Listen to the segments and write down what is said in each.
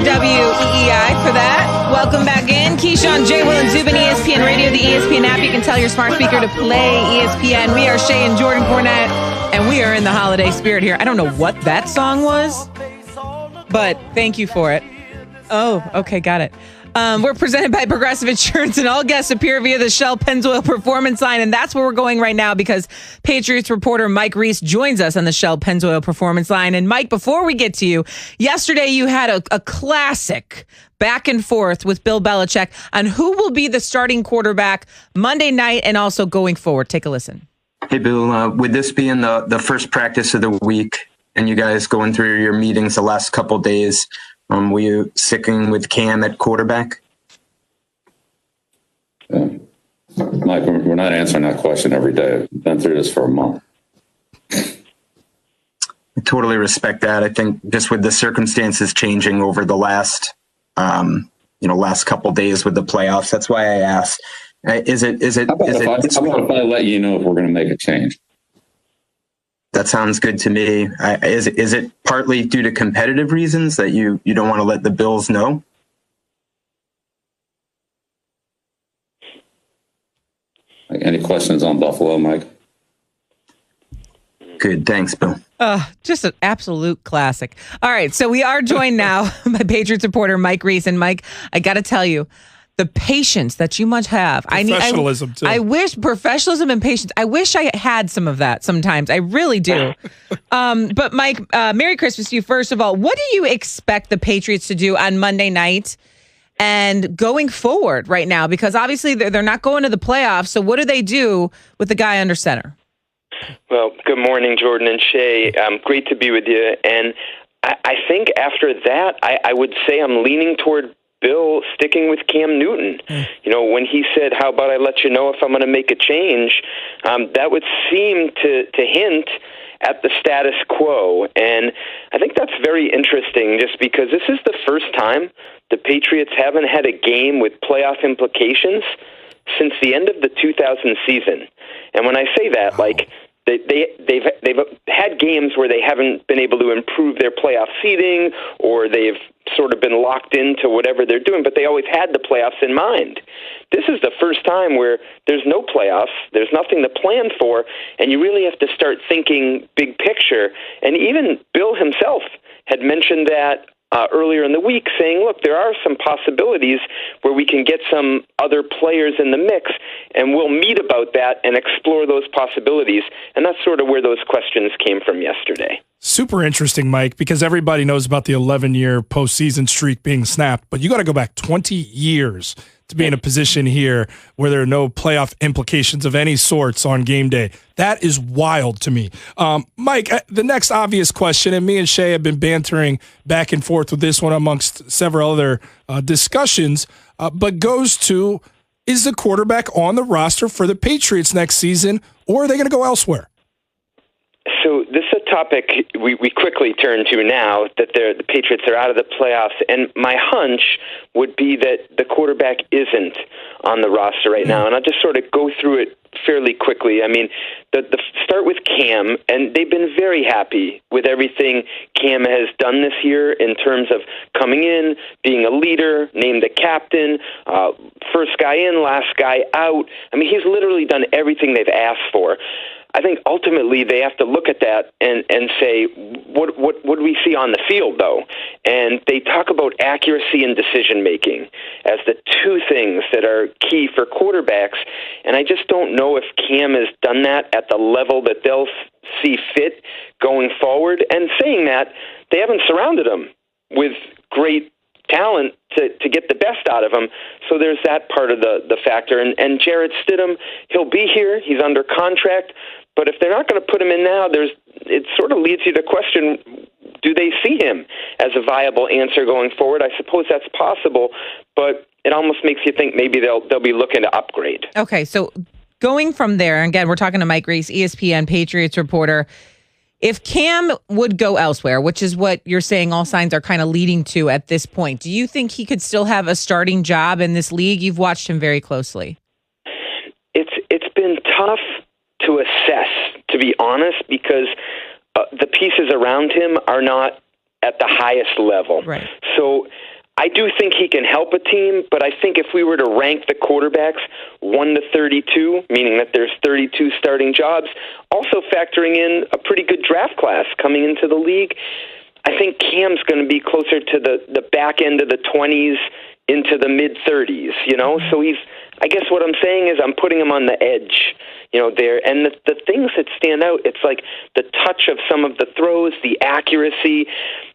WEEI for that. Welcome back in. Keyshawn, J. Will, and Zubin, ESPN Radio, the ESPN app. You can tell your smart speaker to play ESPN. We are Shay and Jordan Cornette, and we are in the holiday spirit here. I don't know what that song was, but thank you for it. Oh, okay, got it. We're presented by Progressive Insurance, and all guests appear via the Shell Pennzoil Performance Line, and that's where we're going right now because Patriots reporter Mike Reese joins us on the Shell Pennzoil Performance Line. And Mike, before we get to you, yesterday you had a classic back and forth with Bill Belichick on who will be the starting quarterback Monday night and also going forward. Take a listen. Hey, Bill, with this being the first practice of the week and you guys going through your meetings the last couple days, were you sticking with Cam at quarterback? Mike, we're not answering that question every day. We've been through this for a month. I totally respect that. I think just with the circumstances changing over the last couple days with the playoffs, that's why I asked. How about if I let you know if we're going to make a change? That sounds good to me. Is it partly due to competitive reasons that you don't want to let the Bills know? Any questions on Buffalo, Mike? Good. Thanks, Bill. Just an absolute classic. All right. So we are joined now by Patriots reporter Mike Reese. And Mike, I got to tell you, the patience that you must have. Professionalism, too. I wish professionalism and patience. I wish I had some of that sometimes. I really do. But Mike, Merry Christmas to you. First of all, what do you expect the Patriots to do on Monday night and going forward right now? Because obviously they're not going to the playoffs. So what do they do with the guy under center? Well, good morning, Jordan and Shay. Great to be with you. And I think after that, I would say I'm leaning toward Bill sticking with Cam Newton. You know, when he said, how about I let you know if I'm going to make a change, that would seem to hint at the status quo. And I think that's very interesting just because this is the first time the Patriots haven't had a game with playoff implications since the end of the 2000 season. And when I say that, like, they've had games where they haven't been able to improve their playoff seeding, or they've sort of been locked into whatever they're doing, but they always had the playoffs in mind. This is the first time where there's no playoffs, there's nothing to plan for, and you really have to start thinking big picture. And even Bill himself had mentioned that earlier in the week, saying, look, there are some possibilities where we can get some other players in the mix, and we'll meet about that and explore those possibilities. And that's sort of where those questions came from yesterday. Super interesting, Mike, because everybody knows about the 11-year postseason streak being snapped, but you got to go back 20 years to be in a position here where there are no playoff implications of any sorts on game day. That is wild to me. Mike, the next obvious question, and me and Shay have been bantering back and forth with this one amongst several other discussions, but goes to, is the quarterback on the roster for the Patriots next season, or are they going to go elsewhere? So this is a topic we quickly turn to now that the Patriots are out of the playoffs, and my hunch would be that the quarterback isn't on the roster right now, and I'll just sort of go through it fairly quickly. I mean, the start with Cam, and they've been very happy with everything Cam has done this year in terms of coming in, being a leader, named the captain, first guy in, last guy out. I mean, he's literally done everything they've asked for. I think ultimately they have to look at that and say, what do we see on the field, though? And they talk about accuracy and decision-making as the two things that are key for quarterbacks. And I just don't know if Cam has done that at the level that they'll see fit going forward. And saying that, they haven't surrounded him with great talent to get the best out of him. So there's that part of the factor. And Jarrett Stidham, he'll be here. He's under contract. But if they're not going to put him in now, it sort of leads you to question, do they see him as a viable answer going forward? I suppose that's possible, but it almost makes you think maybe they'll be looking to upgrade. Okay, so going from there, again, we're talking to Mike Reese, ESPN Patriots reporter. If Cam would go elsewhere, which is what you're saying all signs are kind of leading to at this point, do you think he could still have a starting job in this league? You've watched him very closely. It's been tough to assess, to be honest, because the pieces around him are not at the highest level. Right. So I do think he can help a team, but I think if we were to rank the quarterbacks 1 to 32, meaning that there's 32 starting jobs, also factoring in a pretty good draft class coming into the league, I think Cam's going to be closer to the back end of the 20s into the mid-30s, So I guess what I'm saying is I'm putting him on the edge, there. And the things that stand out, it's like the touch of some of the throws, the accuracy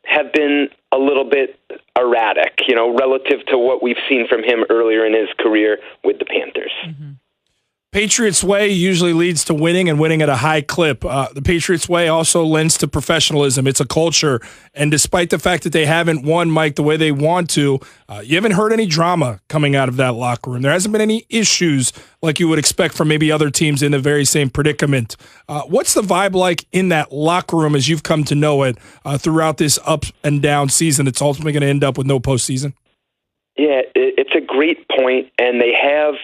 have been a little bit erratic, relative to what we've seen from him earlier in his career with the Panthers. Mm-hmm. Patriots way usually leads to winning and winning at a high clip. The Patriots way also lends to professionalism. It's a culture. And despite the fact that they haven't won, Mike, the way they want to, you haven't heard any drama coming out of that locker room. There hasn't been any issues like you would expect from maybe other teams in the very same predicament. What's the vibe like in that locker room as you've come to know it throughout this up and down season that's ultimately going to end up with no postseason? Yeah, it's a great point, and they have,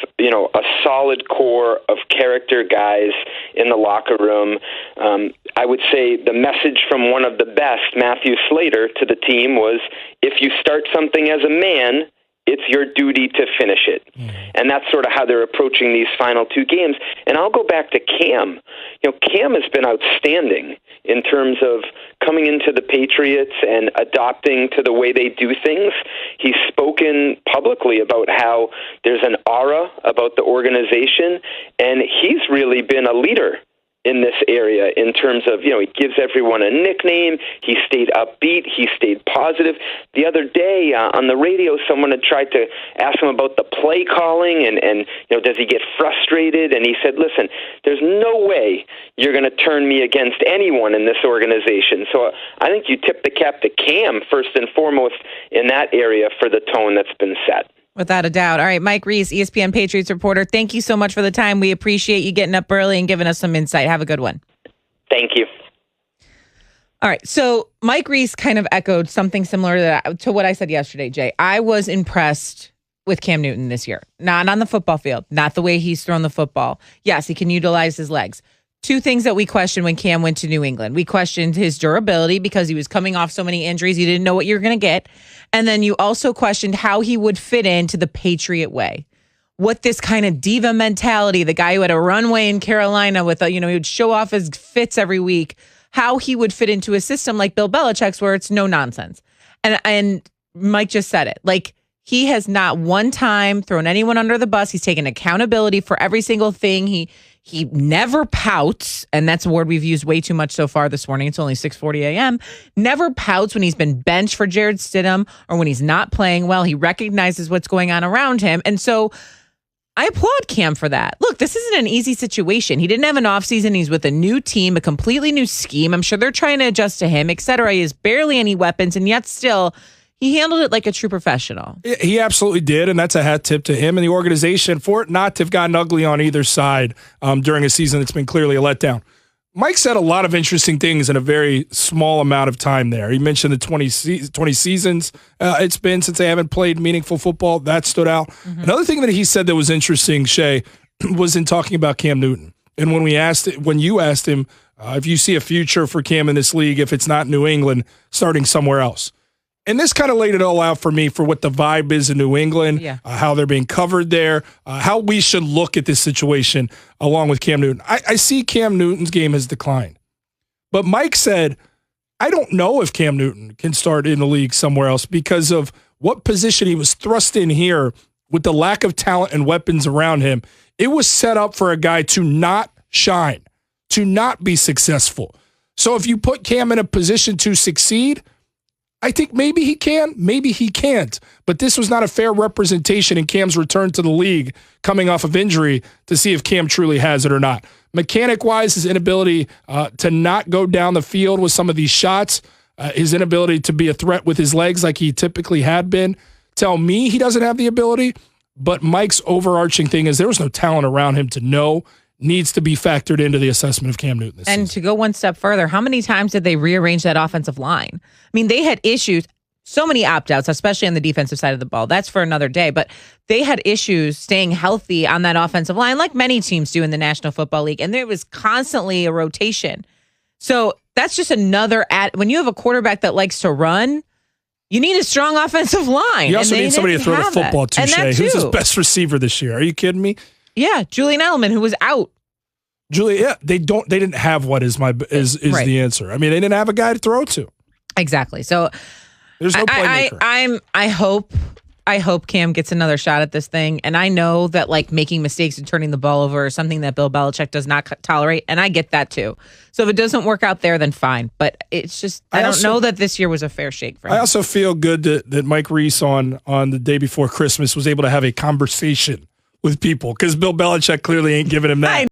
a solid core of character guys in the locker room. I would say the message from one of the best, Matthew Slater, to the team was, if you start something as a man, it's your duty to finish it. And that's sort of how they're approaching these final two games. And I'll go back to Cam. Cam has been outstanding in terms of coming into the Patriots and adopting to the way they do things. He's spoken publicly about how there's an aura about the organization, and he's really been a leader in this area in terms of, he gives everyone a nickname. He stayed upbeat. He stayed positive. The other day on the radio, someone had tried to ask him about the play calling and does he get frustrated? And he said, listen, there's no way you're going to turn me against anyone in this organization. So I think you tip the cap to Cam first and foremost in that area for the tone that's been set. Without a doubt. All right, Mike Reese, ESPN Patriots reporter. Thank you so much for the time. We appreciate you getting up early and giving us some insight. Have a good one. Thank you. All right, so Mike Reese kind of echoed something similar to what I said yesterday, Jay. I was impressed with Cam Newton this year. Not on the football field, not the way he's thrown the football. Yes, he can utilize his legs. Two things that we questioned when Cam went to New England. We questioned his durability because he was coming off so many injuries. You didn't know what you were going to get. And then you also questioned how he would fit into the Patriot way. What this kind of diva mentality, the guy who had a runway in Carolina with, he would show off his fits every week, how he would fit into a system like Bill Belichick's where it's no nonsense. And Mike just said it. Like, he has not one time thrown anyone under the bus. He's taken accountability for every single thing. He never pouts, and that's a word we've used way too much so far this morning. It's only 6:40 a.m. Never pouts when he's been benched for Jared Stidham or when he's not playing well. He recognizes what's going on around him. And so I applaud Cam for that. Look, this isn't an easy situation. He didn't have an offseason. He's with a new team, a completely new scheme. I'm sure they're trying to adjust to him, et cetera. He has barely any weapons, and yet still he handled it like a true professional. He absolutely did, and that's a hat tip to him and the organization for it not to have gotten ugly on either side during a season that's been clearly a letdown. Mike said a lot of interesting things in a very small amount of time there. He mentioned the 20 seasons it's been since they haven't played meaningful football. That stood out. Mm-hmm. Another thing that he said that was interesting, Shay, was in talking about Cam Newton. And when you asked him if you see a future for Cam in this league, if it's not New England, starting somewhere else. And this kind of laid it all out for me for what the vibe is in New England, how they're being covered there, how we should look at this situation along with Cam Newton. I see Cam Newton's game has declined. But Mike said, I don't know if Cam Newton can start in the league somewhere else because of what position he was thrust in here with the lack of talent and weapons around him. It was set up for a guy to not shine, to not be successful. So if you put Cam in a position to succeed, I think maybe he can, maybe he can't. But this was not a fair representation in Cam's return to the league coming off of injury to see if Cam truly has it or not. Mechanic-wise, his inability to not go down the field with some of these shots, his inability to be a threat with his legs like he typically had been, tell me he doesn't have the ability. But Mike's overarching thing is there was no talent around him to know needs to be factored into the assessment of Cam Newton this season. To go one step further, how many times did they rearrange that offensive line? I mean, they had issues, so many opt-outs, especially on the defensive side of the ball. That's for another day. But they had issues staying healthy on that offensive line, like many teams do in the National Football League. And there was constantly a rotation. So that's just another when you have a quarterback that likes to run, You need a strong offensive line. You also need somebody to throw the football to, Shay. Who's his too. best receiver this year? Are you kidding me? Yeah, Julian Edelman, who was out. They didn't have what is right. The answer. I mean, they didn't have a guy to throw to. Exactly. So there's no playmaker. I hope Cam gets another shot at this thing. And I know that like making mistakes and turning the ball over is something that Bill Belichick does not tolerate. And I get that too. So if it doesn't work out there, then fine. But it's just, I don't know that this year was a fair shake for him. I also feel good that Mike Reese on the day before Christmas was able to have a conversation with people because Bill Belichick clearly ain't giving him that.